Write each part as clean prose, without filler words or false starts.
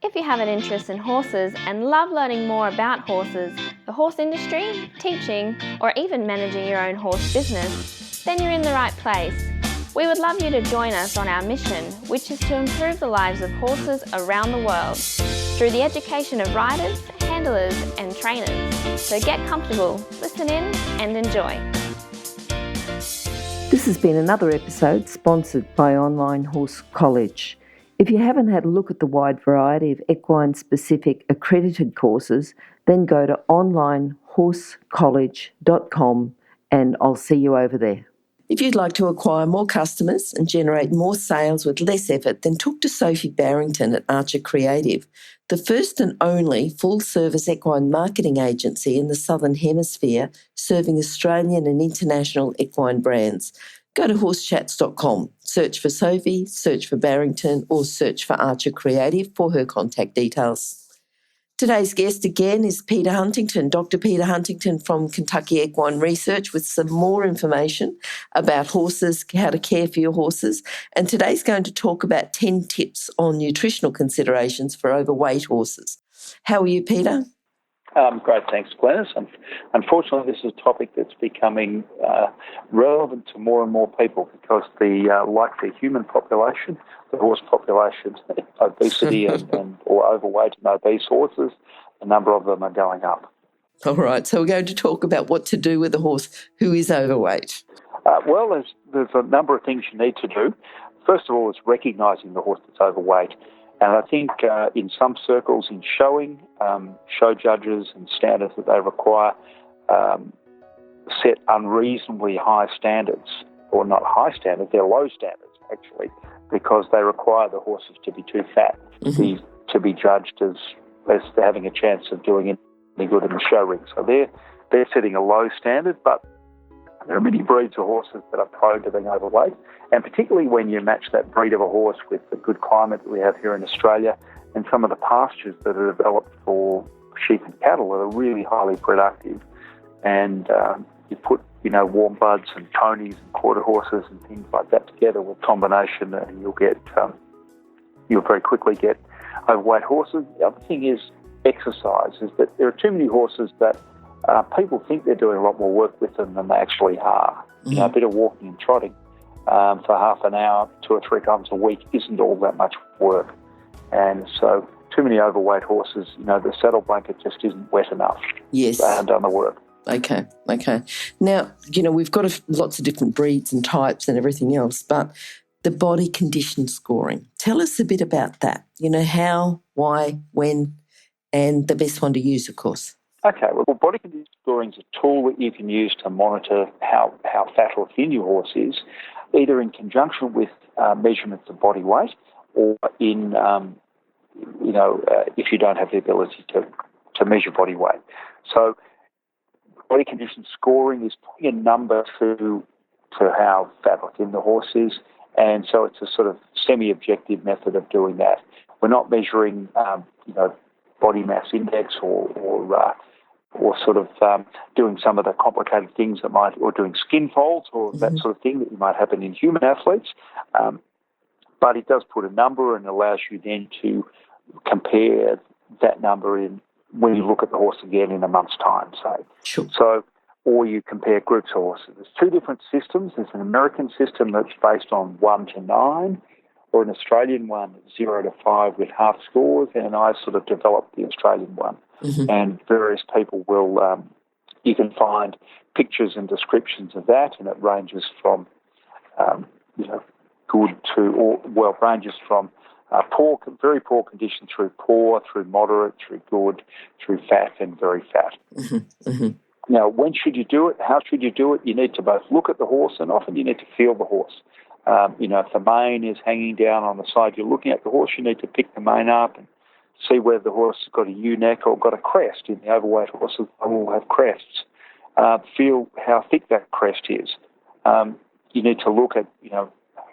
If you have an interest in horses and love learning more about horses, the horse industry, teaching, or even managing your own horse business, then you're in the right place. We would love you to join us on our mission, which is to improve the lives of horses around the world through the education of riders, handlers, and trainers. So get comfortable, listen in, and enjoy. This has been another episode sponsored by Online Horse College. If you haven't had a look at the wide variety of equine-specific accredited courses, then go to onlinehorsecollege.com and I'll see you over there. If you'd like to acquire more customers and generate more sales with less effort, then talk to Sophie Barrington at Archer Creative, the first and only full-service equine marketing agency in the Southern Hemisphere, serving Australian and international equine brands. Go to horsechats.com, search for Sophie, search for Barrington, or search for Archer Creative for her contact details. Today's guest again is Peter Huntington, Dr. Peter Huntington from Kentucky Equine Research, with some more information about horses, how to care for your horses. And today's going to talk about 10 tips on nutritional considerations for overweight horses. How are you, Peter? Great, thanks, Glenys. Unfortunately, this is a topic that's becoming relevant to more and more people because like the human population, the horse population, obesity or overweight and obese horses, a number of them are going up. All right, so we're going to talk about what to do with a horse who is overweight. Well, there's a number of things you need to do. First of all, is recognising the horse that's overweight. And I think in some circles in showing, show judges and standards that they require set unreasonably high standards, or not high standards, they're low standards actually, because they require the horses to be too fat to be judged as having a chance of doing any good in the show ring. So they're setting a low standard, but there are many breeds of horses that are prone to being overweight, and particularly when you match that breed of a horse with the good climate that we have here in Australia and some of the pastures that are developed for sheep and cattle that are really highly productive. And you put, warm buds and ponies and quarter horses and things like that together with combination, and you'll very quickly get overweight horses. The other thing is exercise, is that there are too many horses that people think they're doing a lot more work with them than they actually are. A bit of walking and trotting for half an hour, 2 or 3 times a week isn't all that much work. And so too many overweight horses, the saddle blanket just isn't wet enough. Yes. They haven't done the work. Okay. Now, we've got lots of different breeds and types and everything else, but the body condition scoring, tell us a bit about that. How, why, when, and the best one to use, of course. Okay, well, body condition scoring is a tool that you can use to monitor how fat or thin your horse is, either in conjunction with measurements of body weight or in, if you don't have the ability to measure body weight. So body condition scoring is putting a number to how fat or thin the horse is, and so it's a sort of semi-objective method of doing that. We're not measuring, body mass index or sort of doing some of the complicated things or doing skin folds or that sort of thing that might happen in human athletes. But it does put a number and allows you then to compare that number when you look at the horse again in a month's time, say. Sure. So, or you compare groups of horses. There's 2 different systems. There's an American system that's based on 1 to 9, or an Australian one, 0 to 5 with half scores, and I sort of developed the Australian one. And various people will, you can find pictures and descriptions of that, and it ranges from, good to, ranges from poor, very poor condition through poor, through moderate, through good, through fat and very fat. Now, when should you do it? How should you do it? You need to both look at the horse and often you need to feel the horse. If the mane is hanging down on the side you're looking at the horse, you need to pick the mane up and see whether the horse has got a U-neck or got a crest. In the overweight horses, they all have crests. Feel how thick that crest is. You need to look at,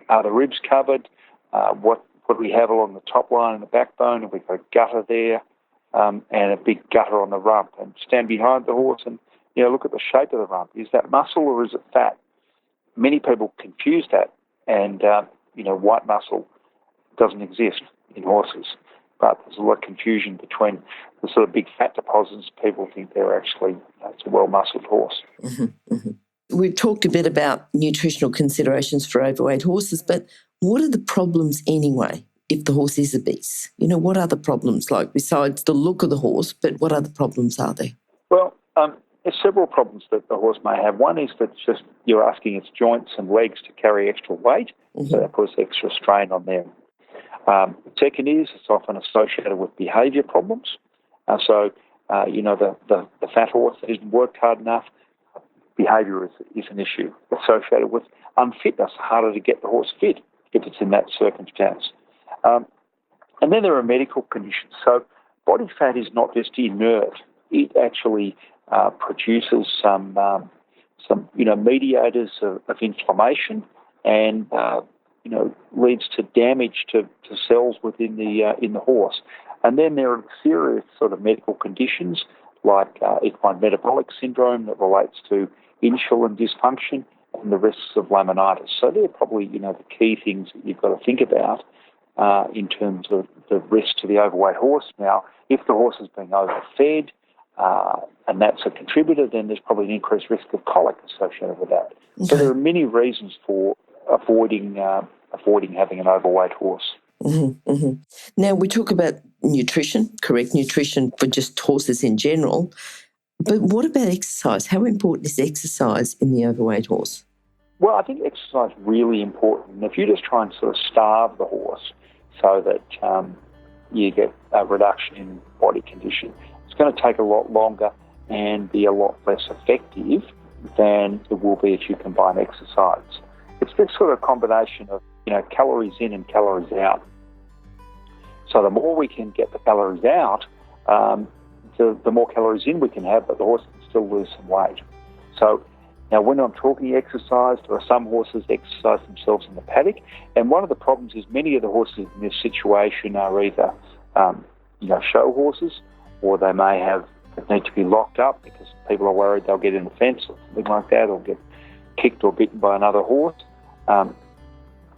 are the ribs covered? What do we have along the top line and the backbone? Have we got a gutter there and a big gutter on the rump? And stand behind the horse and, look at the shape of the rump. Is that muscle or is it fat? Many people confuse that, and, white muscle doesn't exist in horses. but there's a lot of confusion between the sort of big fat deposits. People think they're actually, it's a well-muscled horse. Mm-hmm, mm-hmm. We've talked a bit about nutritional considerations for overweight horses, but what are the problems anyway if the horse is obese? What are the problems like besides the look of the horse, but what other problems are there? Well, there's several problems that the horse may have. One is that just you're asking its joints and legs to carry extra weight, so that puts extra strain on them. Second is it's often associated with behaviour problems. The fat horse that isn't worked hard enough, behaviour is an issue associated with unfitness, harder to get the horse fit if it's in that circumstance. And then there are medical conditions. So body fat is not just inert. It actually produces some mediators of inflammation and leads to damage to cells within the horse. And then there are serious sort of medical conditions like equine metabolic syndrome that relates to insulin dysfunction and the risks of laminitis. So they're probably the key things that you've got to think about in terms of the risk to the overweight horse. Now, if the horse is being overfed and that's a contributor, then there's probably an increased risk of colic associated with that. Okay. So there are many reasons for avoiding having an overweight horse. Mm-hmm, mm-hmm. Now, we talk about nutrition, correct nutrition for just horses in general, but what about exercise? How important is exercise in the overweight horse? Well, I think exercise is really important. If you just try and sort of starve the horse so that you get a reduction in body condition, it's going to take a lot longer and be a lot less effective than it will be if you combine exercise. It's this sort of combination of calories in and calories out. So the more we can get the calories out, the more calories in we can have, but the horse can still lose some weight. So now when I'm talking exercise, there are some horses exercise themselves in the paddock, and one of the problems is many of the horses in this situation are either show horses, or they need to be locked up because people are worried they'll get in the fence or something like that, or get kicked or bitten by another horse.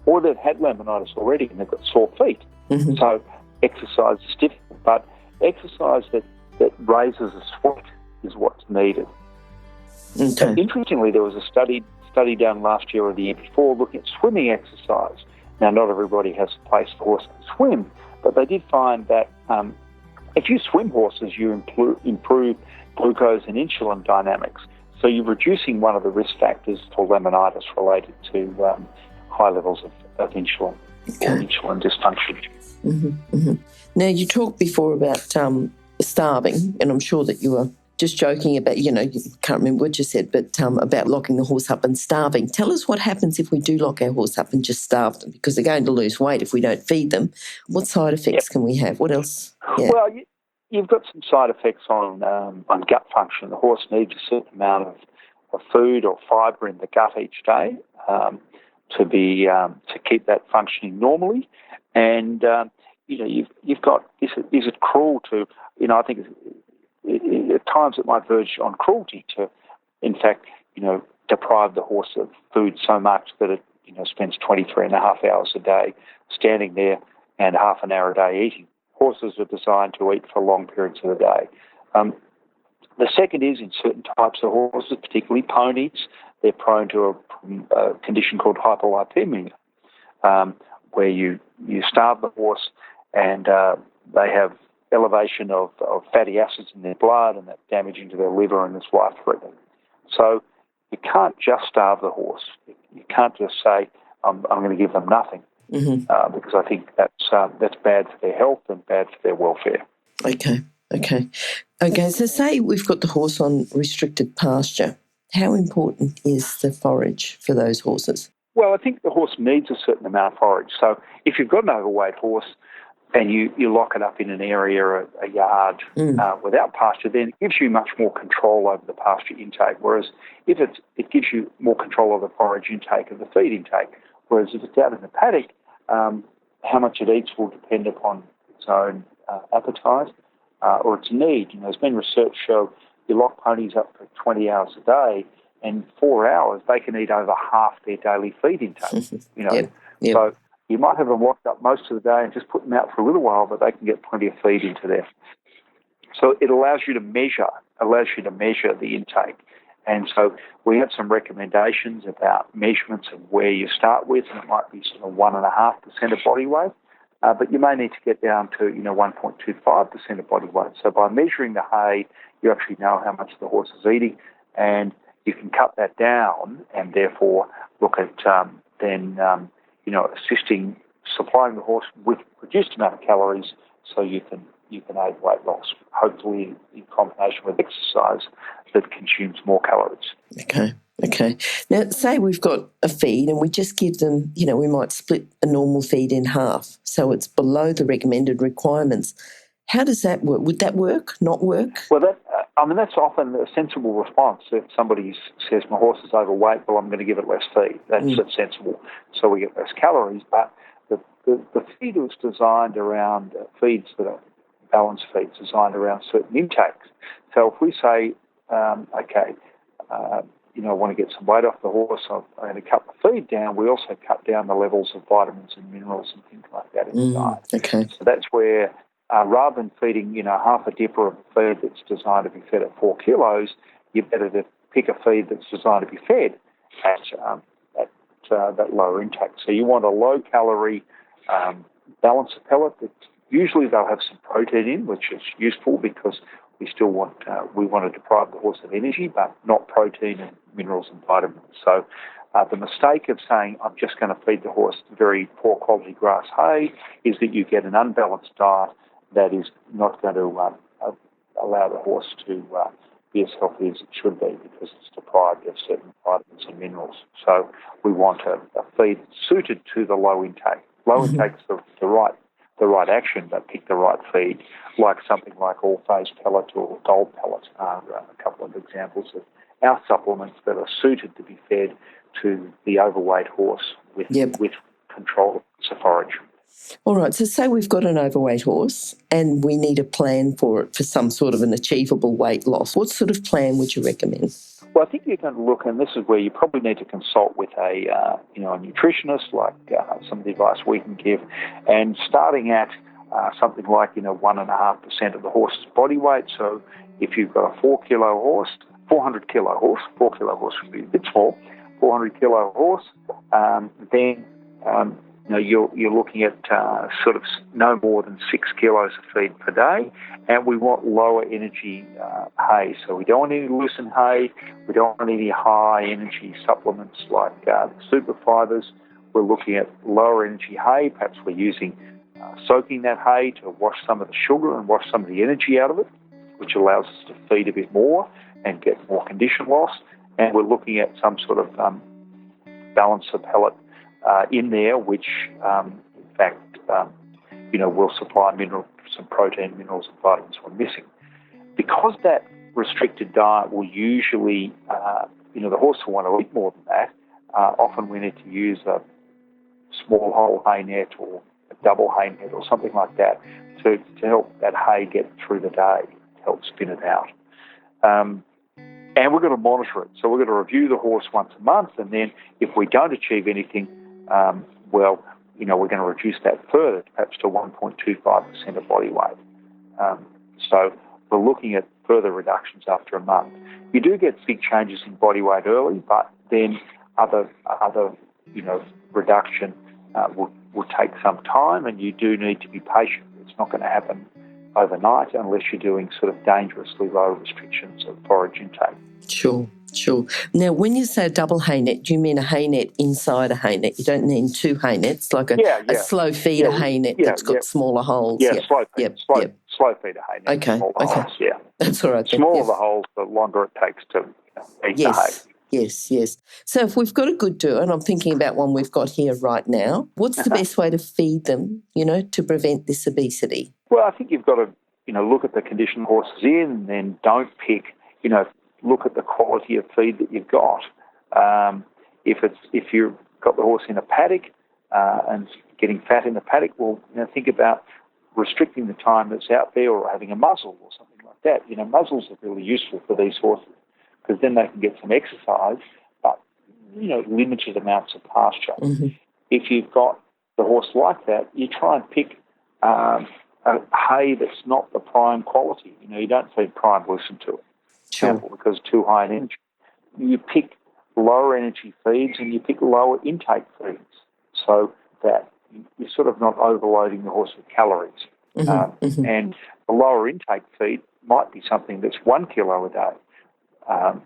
Or they've had laminitis already and they've got sore feet. Mm-hmm. So exercise is difficult, but exercise that raises a sweat is what's needed. Okay. Interestingly, there was a study done last year or the year before looking at swimming exercise. Now, not everybody has a place the horse can swim, but they did find that if you swim horses, you improve glucose and insulin dynamics. So you're reducing one of the risk factors for laminitis related to high levels of insulin or insulin dysfunction. Mm-hmm, mm-hmm. Now, you talked before about starving, and I'm sure that you were just joking about, you can't remember what you said, but about locking the horse up and starving. Tell us what happens if we do lock our horse up and just starve them, because they're going to lose weight if we don't feed them. What side effects can we have? What else? Yeah. Well, you've got some side effects on gut function. The horse needs a certain amount of food or fibre in the gut each day to keep that functioning normally. And you've got is it cruel to I think at times it might verge on cruelty to in fact deprive the horse of food so much that it spends 23.5 hours a day standing there and half an hour a day eating. Horses are designed to eat for long periods of the day. The second is in certain types of horses, particularly ponies, they're prone to a condition called hypolipemia, where you starve the horse and they have elevation of fatty acids in their blood, and that's damaging to their liver and it's life-threatening. So you can't just starve the horse. You can't just say, I'm going to give them nothing, because I think that's bad for their health and bad for their welfare. Okay, so say we've got the horse on restricted pasture. How important is the forage for those horses? Well, I think the horse needs a certain amount of forage. So if you've got an overweight horse and you lock it up in an area, a yard, without pasture, then it gives you much more control over the pasture intake, whereas if it gives you more control of the forage intake and the feed intake. Whereas if it's out in the paddock, how much it eats will depend upon its own appetite or its need. There's been research show you lock ponies up for 20 hours a day, and 4 hours they can eat over half their daily feed intake. Yep. So You might have them locked up most of the day and just put them out for a little while, but they can get plenty of feed into there. So it allows you to measure the intake. And so we have some recommendations about measurements of where you start with, and it might be sort of 1.5% of body weight, but you may need to get down to 1.25% of body weight. So by measuring the hay, you actually know how much the horse is eating, and you can cut that down, and therefore look at assisting supplying the horse with reduced amount of calories, so you can aid weight loss, hopefully in combination with exercise that consumes more calories. Okay. Now, say we've got a feed and we just give them, we might split a normal feed in half, so it's below the recommended requirements. How does that work? Would that work? Not work? Well, that's often a sensible response. If somebody says, my horse is overweight, well, I'm going to give it less feed. That's sensible, so we get less calories. But the feed was designed around feeds that are balanced feeds, designed around certain intakes. So if we say, I want to get some weight off the horse, I'm going to cut the feed down, we also cut down the levels of vitamins and minerals and things like that in the diet. Okay. So that's where, rather than feeding, half a dipper of feed that's designed to be fed at 4 kilos, you're better to pick a feed that's designed to be fed at that lower intake. So you want a low-calorie balanced pellet that usually they'll have some protein in, which is useful because we still want to deprive the horse of energy, but not protein and minerals and vitamins. So the mistake of saying I'm just going to feed the horse very poor quality grass hay is that you get an unbalanced diet that is not going to allow the horse to be as healthy as it should be, because it's deprived of certain vitamins and minerals. So we want a feed suited to the low intake. Low intake's the right action, but pick the right feed, like something like all-phase pellet or gold pellet are a couple of examples of our supplements that are suited to be fed to the overweight horse with control of forage. All right, so say we've got an overweight horse and we need a plan for it for some sort of an achievable weight loss. What sort of plan would you recommend? Well, I think you're going to look, and this is where you probably need to consult with a nutritionist, like some of the advice we can give, and starting at something like 1.5% of the horse's body weight. So if you've got a 400 kilo horse would be a bit small, 400 kilo horse, then you're looking at sort of no more than 6 kilos of feed per day, and we want lower energy hay. So we don't want any loosened hay, we don't want any high energy supplements like super fibers. We're looking at lower energy hay. Perhaps we're using soaking that hay to wash some of the sugar and wash some of the energy out of it, which allows us to feed a bit more and get more condition loss. And we're looking at some sort of balancer pellet in there, which in fact will supply some protein, minerals and vitamins we're missing. Because that restricted diet will usually, the horse will want to eat more than that, often we need to use a small whole hay net or a double hay net or something like that to help that hay get through the day, to help spin it out. And we're going to monitor it. So we're going to review the horse once a month, and then if we don't achieve anything, we're going to reduce that further, perhaps to 1.25% of body weight. So we're looking at further reductions after a month. You do get big changes in body weight early, but then other reduction will take some time, and you do need to be patient. It's not going to happen overnight unless you're doing sort of dangerously low restrictions of forage intake. Sure. Now, when you say a double hay net, do you mean a hay net inside a hay net? You don't mean two hay nets, like a slow feeder hay net that's got smaller holes? Yeah, slow feeder hay net. Okay. Holes, yeah. That's all right. The smaller the holes, the longer it takes to eat the hay. Yes. So if we've got a good doer, and I'm thinking about one we've got here right now, what's the best way to feed them, to prevent this obesity? Well, I think you've got to, look at the condition the horse is in, and then don't pick, look at the quality of feed that you've got. If you've got the horse in a paddock and getting fat in the paddock, well, think about restricting the time that's out there, or having a muzzle or something like that. Muzzles are really useful for these horses because then they can get some exercise, but limited amounts of pasture. Mm-hmm. If you've got the horse like that, you try and pick a hay that's not the prime quality. You don't feed prime listen to it, Sure. because it's too high in energy. You pick lower energy feeds and you pick lower intake feeds so that you're sort of not overloading the horse with calories. And the lower intake feed might be something that's 1 kilo a day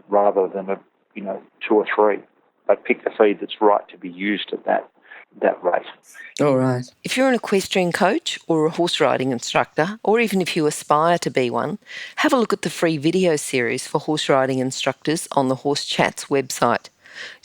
rather than 2 or 3. But pick the feed that's right to be used at that rate. All right. If you're an equestrian coach or a horse riding instructor, or even if you aspire to be one, have a look at the free video series for horse riding instructors on the Horse Chats website.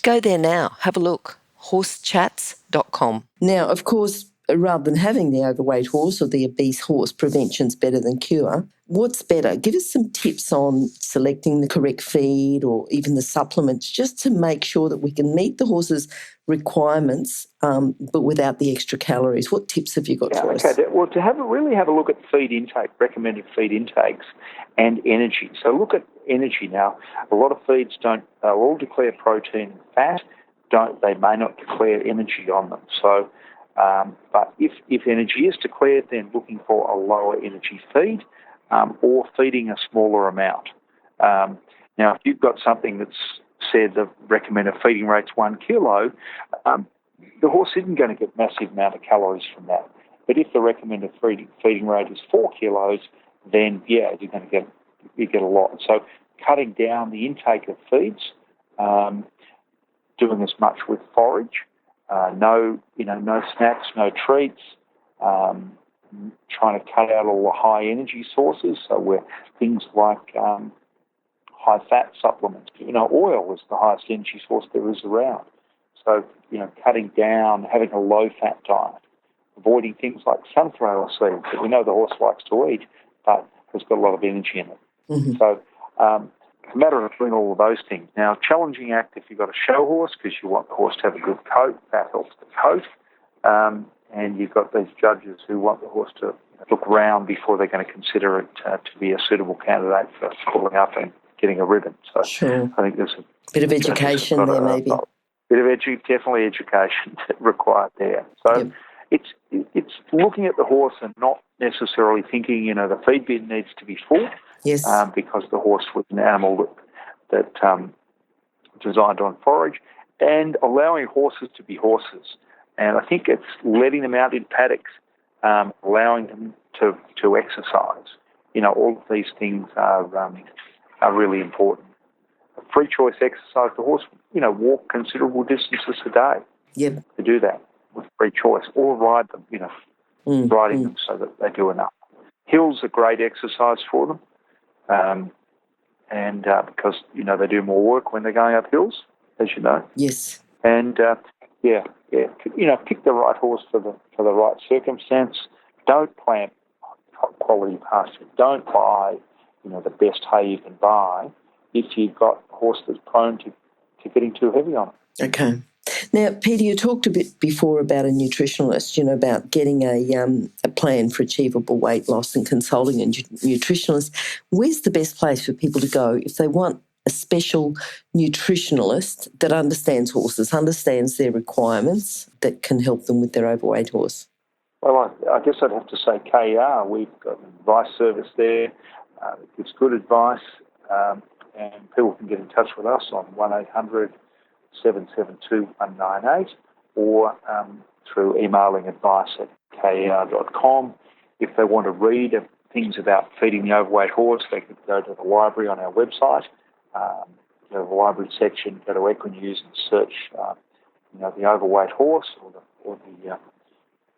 Go there now, have a look, horsechats.com. Now, of course, rather than having the overweight horse or the obese horse, prevention's better than cure. What's better? Give us some tips on selecting the correct feed or even the supplements, just to make sure that we can meet the horse's requirements, but without the extra calories. What tips have you got for us? Okay. Well, to really have a look at feed intake, recommended feed intakes, and energy. So look at energy now. A lot of feeds they'll all declare protein and fat. They may not declare energy on them. So, but if energy is declared, then looking for a lower energy feed or feeding a smaller amount. Now, if you've got something that's said the recommended feeding rate's 1 kilo, the horse isn't going to get massive amount of calories from that. But if the recommended feeding rate is 4 kilos, then you're going to get a lot. So cutting down the intake of feeds, doing as much with forage, no snacks, no treats, trying to cut out all the high energy sources. So we're things like high fat supplements. Oil is the highest energy source there is around. So, cutting down, having a low fat diet, avoiding things like sunflower seeds that we know the horse likes to eat, but has got a lot of energy in it. So it's a matter of doing all of those things. Now, challenging act if you've got a show horse, because you want the horse to have a good coat, that helps the coat. And you've got these judges who want the horse to look round before they're going to consider it to be a suitable candidate for calling up and getting a ribbon. So sure. I think there's a bit of education there, maybe. Definitely education required there. So it's looking at the horse and not necessarily thinking, the feed bin needs to be full. Yes. Because the horse was an animal that designed on forage, and allowing horses to be horses. And I think it's letting them out in paddocks, allowing them to exercise. All of these things are really important. Free choice exercise, the horse, walk considerable distances a day. Yep. To do that with free choice, or ride them, riding them so that they do enough. Hills are great exercise for them, and because, they do more work when they're going up hills, as you know. Yes. And, pick the right horse for the right circumstance. Don't plant quality pasture. Don't buy, the best hay you can buy if you've got a horse that's prone to getting too heavy on it. Okay. Now, Peter, you talked a bit before about a nutritionalist, about getting a plan for achievable weight loss and consulting a nutritionalist. Where's the best place for people to go if they want a special nutritionalist that understands horses, understands their requirements, that can help them with their overweight horse? Well, I guess I'd have to say KR. We've got an advice service there. It gives good advice, and people can get in touch with us on 1-800-772-198 or through emailing advice@ker.com. If they want to read things about feeding the overweight horse, they could go to the library on our website, go to the library section, go to Equinews and search the overweight horse or the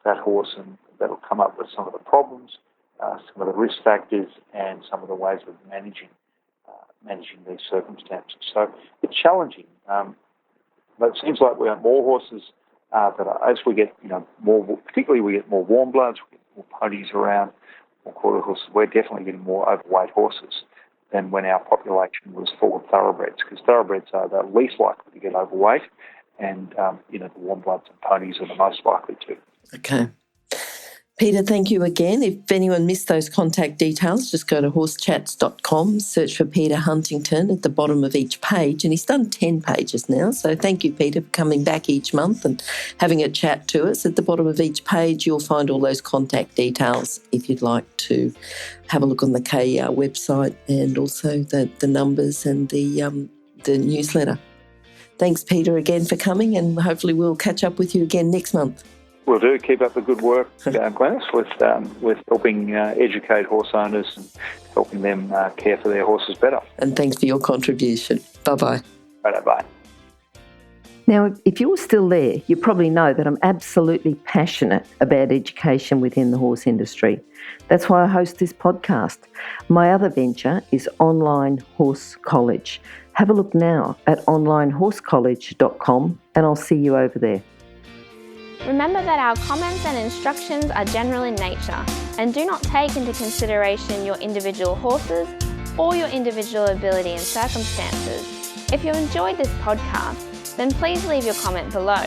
fat horse, and that'll come up with some of the problems, some of the risk factors, and some of the ways of managing these circumstances. So it's challenging. But it seems like we have more horses as we get, more, particularly we get more warm bloods, we get more ponies around, more quarter horses. We're definitely getting more overweight horses than when our population was full of thoroughbreds, because thoroughbreds are the least likely to get overweight, and the warm bloods and ponies are the most likely to. Okay. Peter, thank you again. If anyone missed those contact details, just go to horsechats.com, search for Peter Huntington at the bottom of each page. And he's done 10 pages now. So thank you, Peter, for coming back each month and having a chat to us. At the bottom of each page, you'll find all those contact details if you'd like to have a look on the KER website, and also the numbers and the newsletter. Thanks, Peter, again for coming, and hopefully we'll catch up with you again next month. Will do. Keep up the good work, Glenys, with helping educate horse owners and helping them care for their horses better. And thanks for your contribution. Bye-bye. Bye. Now, if you're still there, you probably know that I'm absolutely passionate about education within the horse industry. That's why I host this podcast. My other venture is Online Horse College. Have a look now at onlinehorsecollege.com, and I'll see you over there. Remember that our comments and instructions are general in nature and do not take into consideration your individual horses or your individual ability and circumstances. If you enjoyed this podcast, then please leave your comment below.